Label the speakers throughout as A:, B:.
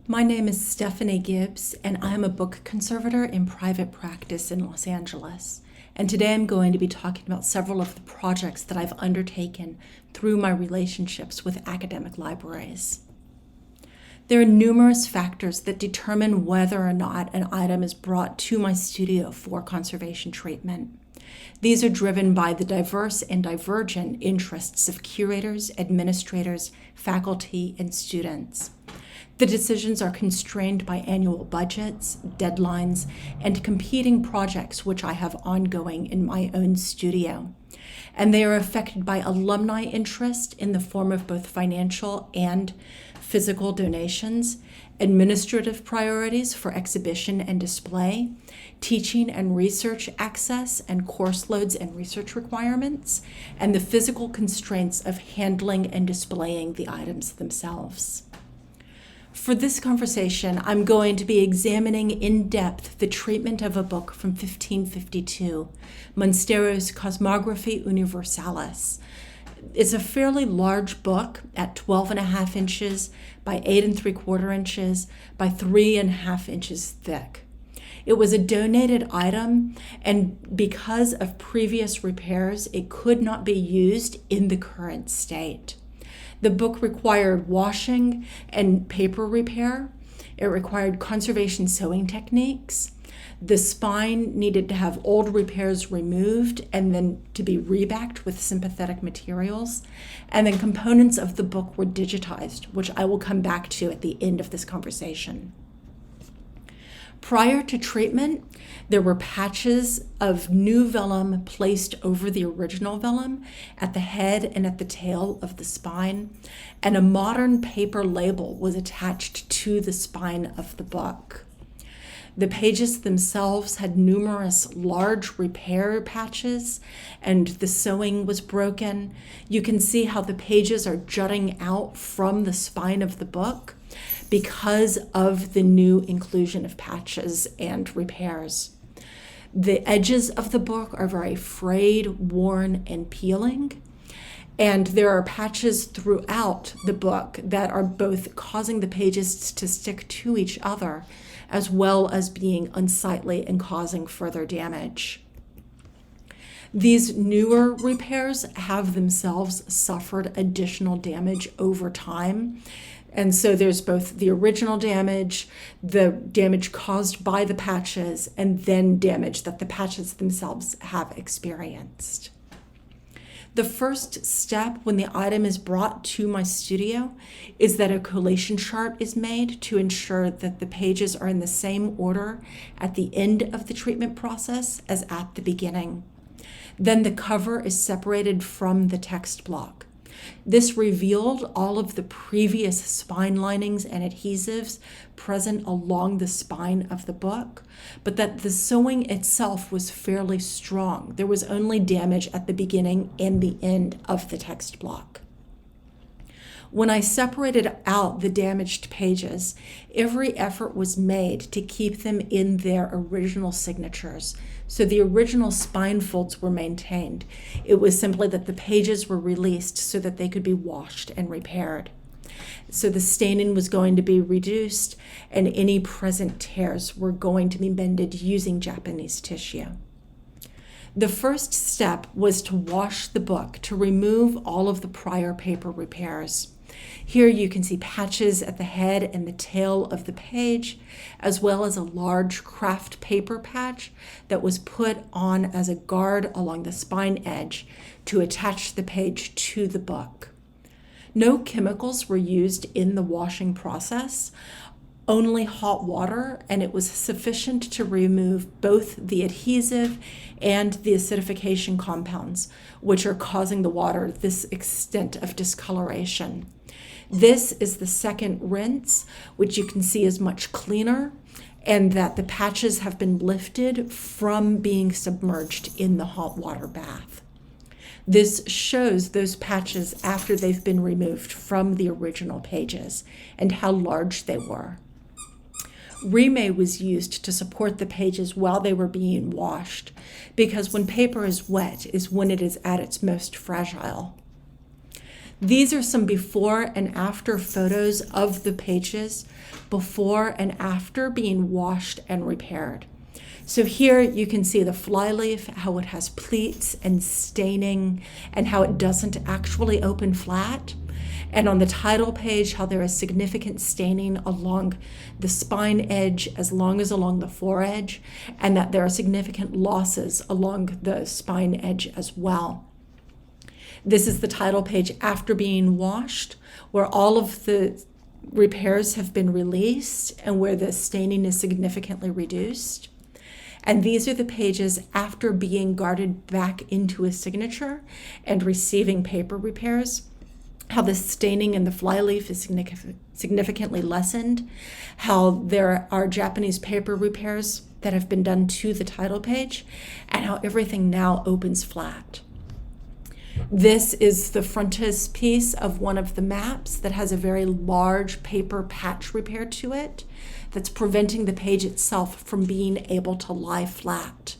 A: My name is Stephanie Gibbs, and I'm a book conservator in private practice in Los Angeles. And today I'm going to be talking about several of the projects that I've undertaken through my relationships with academic libraries. There are numerous factors that determine whether or not an item is brought to my studio for conservation treatment. These are driven by the diverse and divergent interests of curators, administrators, faculty, and students. The decisions are constrained by annual budgets, deadlines, and competing projects which I have ongoing in my own studio. And they are affected by alumni interest in the form of both financial and physical donations, administrative priorities for exhibition and display, teaching and research access and course loads and research requirements, and the physical constraints of handling and displaying the items themselves. For this conversation, I'm going to be examining in depth the treatment of a book from 1552, Monstero's Cosmographie Universalis. It's a fairly large book at 12.5 inches by 8 3/4 inches by 3.5 inches thick. It was a donated item, and because of previous repairs, it could not be used in the current state. The book required washing and paper repair. It required conservation sewing techniques. The spine needed to have old repairs removed and then to be rebacked with sympathetic materials. And then components of the book were digitized, which I will come back to at the end of this conversation. Prior to treatment, there were patches of new vellum placed over the original vellum at the head and at the tail of the spine, and a modern paper label was attached to the spine of the book. The pages themselves had numerous large repair patches, and the sewing was broken. You can see how the pages are jutting out from the spine of the book because of the new inclusion of patches and repairs. The edges of the book are very frayed, worn, and peeling. And there are patches throughout the book that are both causing the pages to stick to each other, as well as being unsightly and causing further damage. These newer repairs have themselves suffered additional damage over time. And so there's both the original damage, the damage caused by the patches, and then damage that the patches themselves have experienced. The first step when the item is brought to my studio is that a collation chart is made to ensure that the pages are in the same order at the end of the treatment process as at the beginning. Then the cover is separated from the text block. This revealed all of the previous spine linings and adhesives present along the spine of the book, but that the sewing itself was fairly strong. There was only damage at the beginning and the end of the text block. When I separated out the damaged pages, every effort was made to keep them in their original signatures. So the original spine folds were maintained. It was simply that the pages were released so that they could be washed and repaired. So the staining was going to be reduced, and any present tears were going to be mended using Japanese tissue. The first step was to wash the book to remove all of the prior paper repairs. Here you can see patches at the head and the tail of the page, as well as a large craft paper patch that was put on as a guard along the spine edge to attach the page to the book. No chemicals were used in the washing process, only hot water, and it was sufficient to remove both the adhesive and the acidification compounds, which are causing the water this extent of discoloration. This is the second rinse, which you can see is much cleaner, and that the patches have been lifted from being submerged in the hot water bath. This shows those patches after they've been removed from the original pages and how large they were. Rime was used to support the pages while they were being washed, because when paper is wet is when it is at its most fragile. These are some before and after photos of the pages before and after being washed and repaired. So here you can see the flyleaf, how it has pleats and staining and how it doesn't actually open flat. And on the title page, how there is significant staining along the spine edge as long as along the foredge, and that there are significant losses along the spine edge as well. This is the title page after being washed, where all of the repairs have been released and where the staining is significantly reduced. And these are the pages after being guarded back into a signature and receiving paper repairs, how the staining in the flyleaf is significantly lessened, how there are Japanese paper repairs that have been done to the title page, and how everything now opens flat. This is the frontispiece of one of the maps that has a very large paper patch repair to it that's preventing the page itself from being able to lie flat.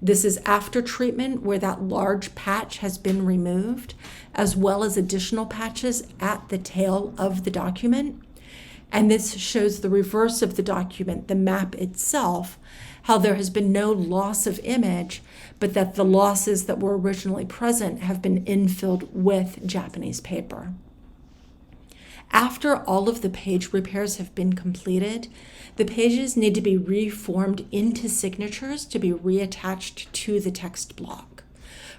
A: This is after treatment where that large patch has been removed, as well as additional patches at the tail of the document. And this shows the reverse of the document, the map itself, how there has been no loss of image, but that the losses that were originally present have been infilled with Japanese paper. After all of the page repairs have been completed, the pages need to be reformed into signatures to be reattached to the text block.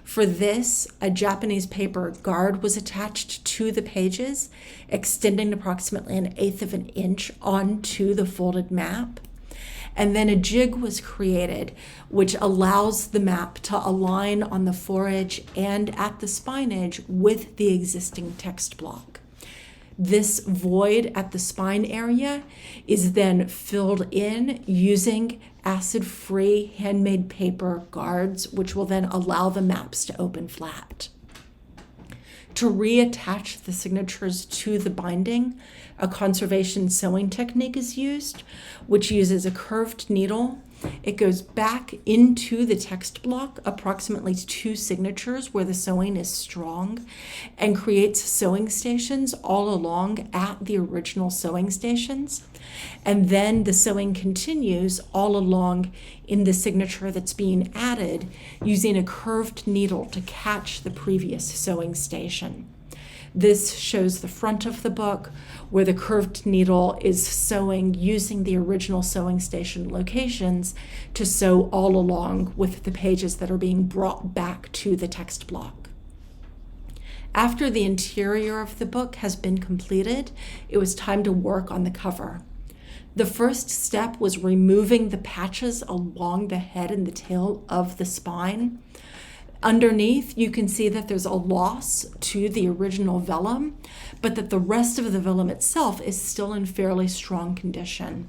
A: For this, a Japanese paper guard was attached to the pages, extending approximately 1/8 of an inch onto the folded map. And then a jig was created, which allows the map to align on the foredge and at the spine edge with the existing text block. This void at the spine area is then filled in using acid-free handmade paper guards, which will then allow the maps to open flat. To reattach the signatures to the binding, a conservation sewing technique is used, which uses a curved needle. It goes back into the text block, approximately 2 signatures where the sewing is strong, and creates sewing stations all along at the original sewing stations. And then the sewing continues all along in the signature that's being added using a curved needle to catch the previous sewing station. This shows the front of the book where the curved needle is sewing using the original sewing station locations to sew all along with the pages that are being brought back to the text block. After the interior of the book has been completed, it was time to work on the cover. The first step was removing the patches along the head and the tail of the spine. Underneath, you can see that there's a loss to the original vellum, but that the rest of the vellum itself is still in fairly strong condition.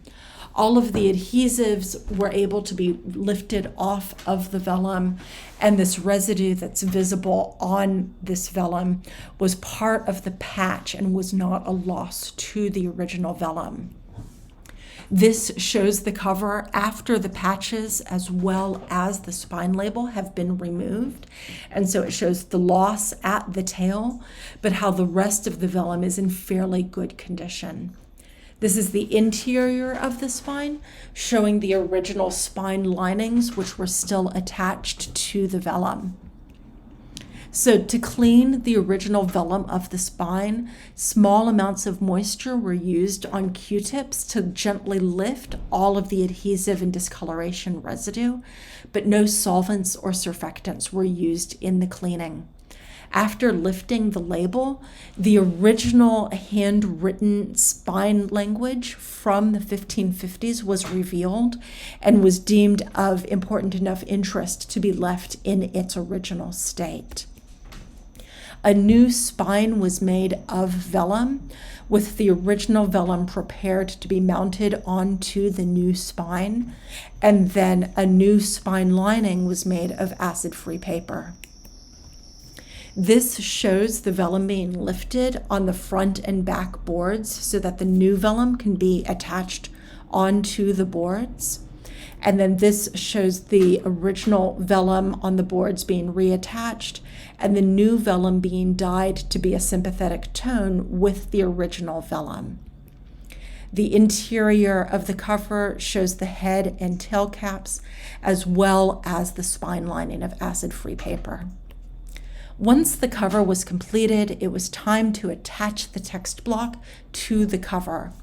A: All of the adhesives were able to be lifted off of the vellum, and this residue that's visible on this vellum was part of the patch and was not a loss to the original vellum. This shows the cover after the patches as well as the spine label have been removed. And so it shows the loss at the tail, but how the rest of the vellum is in fairly good condition. This is the interior of the spine, showing the original spine linings, which were still attached to the vellum. So to clean the original vellum of the spine, small amounts of moisture were used on Q-tips to gently lift all of the adhesive and discoloration residue, but no solvents or surfactants were used in the cleaning. After lifting the label, the original handwritten spine language from the 1550s was revealed and was deemed of important enough interest to be left in its original state. A new spine was made of vellum, with the original vellum prepared to be mounted onto the new spine, and then a new spine lining was made of acid-free paper. This shows the vellum being lifted on the front and back boards so that the new vellum can be attached onto the boards. And then this shows the original vellum on the boards being reattached and the new vellum being dyed to be a sympathetic tone with the original vellum. The interior of the cover shows the head and tail caps, as well as the spine lining of acid-free paper. Once the cover was completed, it was time to attach the text block to the cover.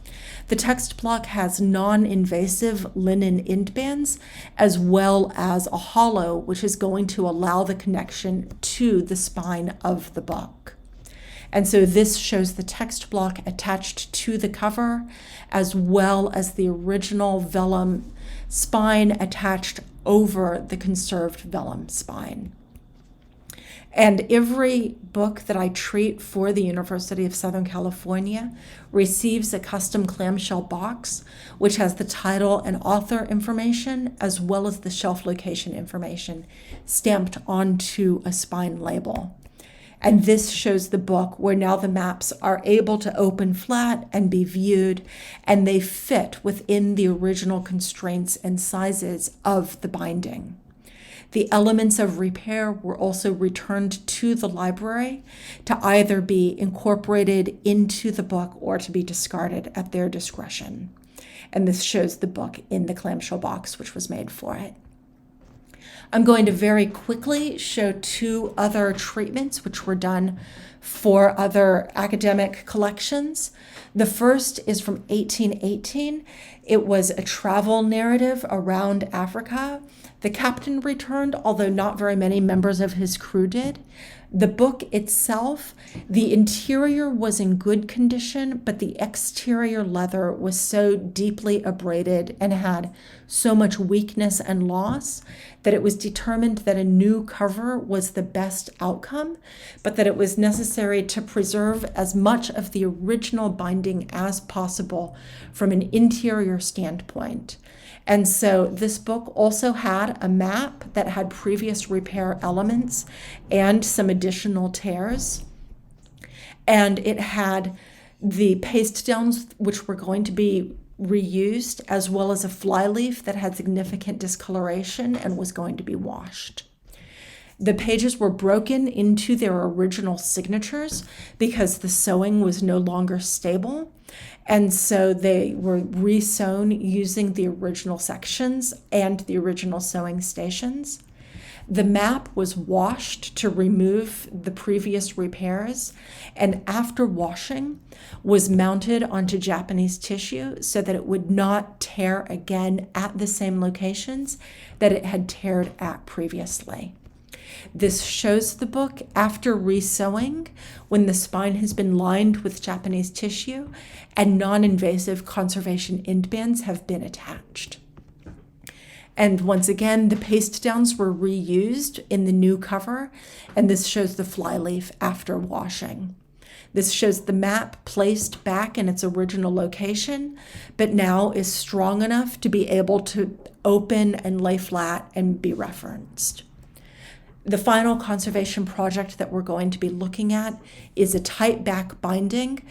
A: The text block has non-invasive linen indbands, as well as a hollow, which is going to allow the connection to the spine of the book. And so this shows the text block attached to the cover, as well as the original vellum spine attached over the conserved vellum spine. And every book that I treat for the University of Southern California receives a custom clamshell box, which has the title and author information, as well as the shelf location information stamped onto a spine label. And this shows the book where now the maps are able to open flat and be viewed, and they fit within the original constraints and sizes of the binding. The elements of repair were also returned to the library to either be incorporated into the book or to be discarded at their discretion. And this shows the book in the clamshell box, which was made for it. I'm going to very quickly show two other treatments which were done for other academic collections. The first is from 1818. It was a travel narrative around Africa. The captain returned, although not very many members of his crew did. The book itself, the interior was in good condition, but the exterior leather was so deeply abraded and had so much weakness and loss that it was determined that a new cover was the best outcome, but that it was necessary to preserve as much of the original binding as possible from an interior standpoint. And so this book also had a map that had previous repair elements and some additional tears. And it had the paste downs, which were going to be reused, as well as a flyleaf that had significant discoloration and was going to be washed. The pages were broken into their original signatures because the sewing was no longer stable. And so they were re-sewn using the original sections and the original sewing stations. The map was washed to remove the previous repairs, and after washing was mounted onto Japanese tissue so that it would not tear again at the same locations that it had teared at previously. This shows the book after re-sewing when the spine has been lined with Japanese tissue and non-invasive conservation indbands have been attached. And once again, the paste downs were reused in the new cover, and this shows the flyleaf after washing. This shows the map placed back in its original location, but now is strong enough to be able to open and lay flat and be referenced. The final conservation project that we're going to be looking at is a tight back binding,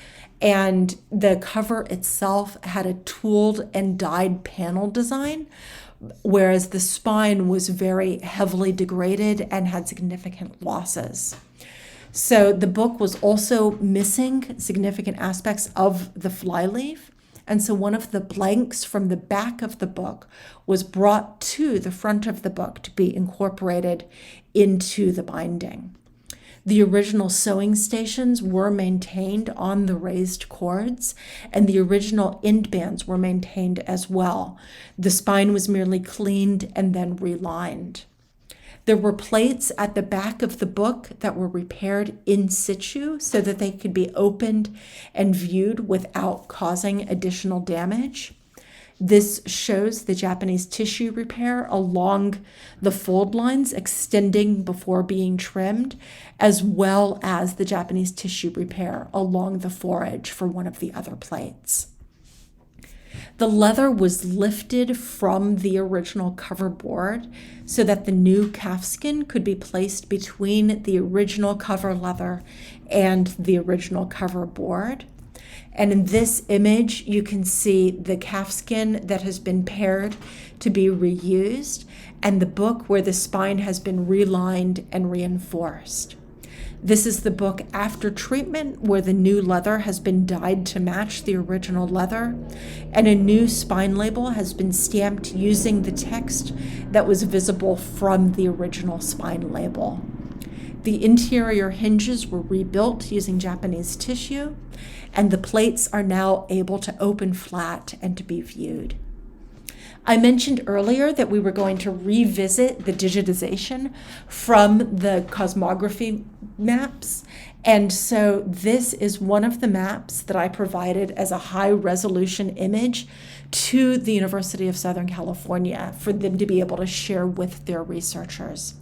A: and the cover itself had a tooled and dyed panel design, whereas the spine was very heavily degraded and had significant losses. So the book was also missing significant aspects of the flyleaf. And so one of the blanks from the back of the book was brought to the front of the book to be incorporated into the binding. The original sewing stations were maintained on the raised cords, and the original indbands were maintained as well. The spine was merely cleaned and then relined. There were plates at the back of the book that were repaired in situ so that they could be opened and viewed without causing additional damage. This shows the Japanese tissue repair along the fold lines extending before being trimmed, as well as the Japanese tissue repair along the forage for one of the other plates. The leather was lifted from the original cover board so that the new calfskin could be placed between the original cover leather and the original cover board. And in this image, you can see the calfskin that has been pared to be reused, and the book where the spine has been relined and reinforced. This is the book after treatment, where the new leather has been dyed to match the original leather, and a new spine label has been stamped using the text that was visible from the original spine label. The interior hinges were rebuilt using Japanese tissue, and the plates are now able to open flat and to be viewed. I mentioned earlier that we were going to revisit the digitization from the cosmography maps. And so this is one of the maps that I provided as a high resolution image to the University of Southern California for them to be able to share with their researchers.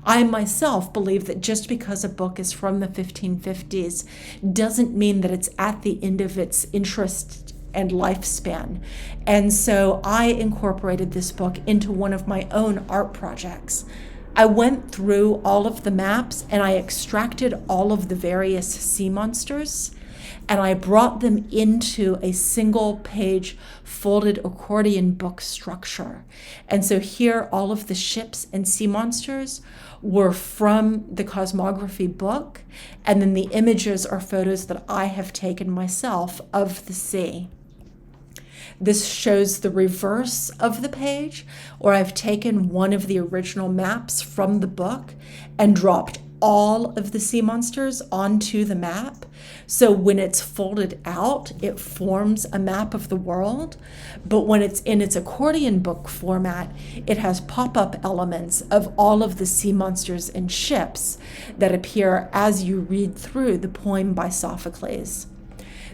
A: I myself believe that just because a book is from the 1550s doesn't mean that it's at the end of its interest and lifespan. And so I incorporated this book into one of my own art projects. I went through all of the maps and I extracted all of the various sea monsters, and I brought them into a single page folded accordion book structure. And so here all of the ships and sea monsters were from the cosmography book, and then the images are photos that I have taken myself of the sea. This shows the reverse of the page, or I've taken one of the original maps from the book and dropped all of the sea monsters onto the map. So when it's folded out, it forms a map of the world. But when it's in its accordion book format, it has pop-up elements of all of the sea monsters and ships that appear as you read through the poem by Sophocles.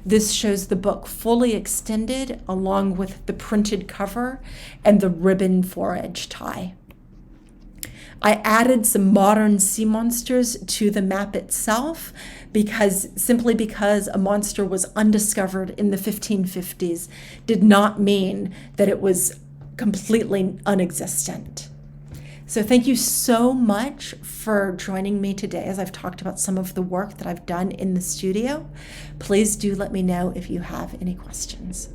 A: This shows the book fully extended along with the printed cover and the ribbon forage tie. I added some modern sea monsters to the map itself simply because a monster was undiscovered in the 1550s did not mean that it was completely unexistent. So thank you so much for joining me today as I've talked about some of the work that I've done in the studio. Please do let me know if you have any questions.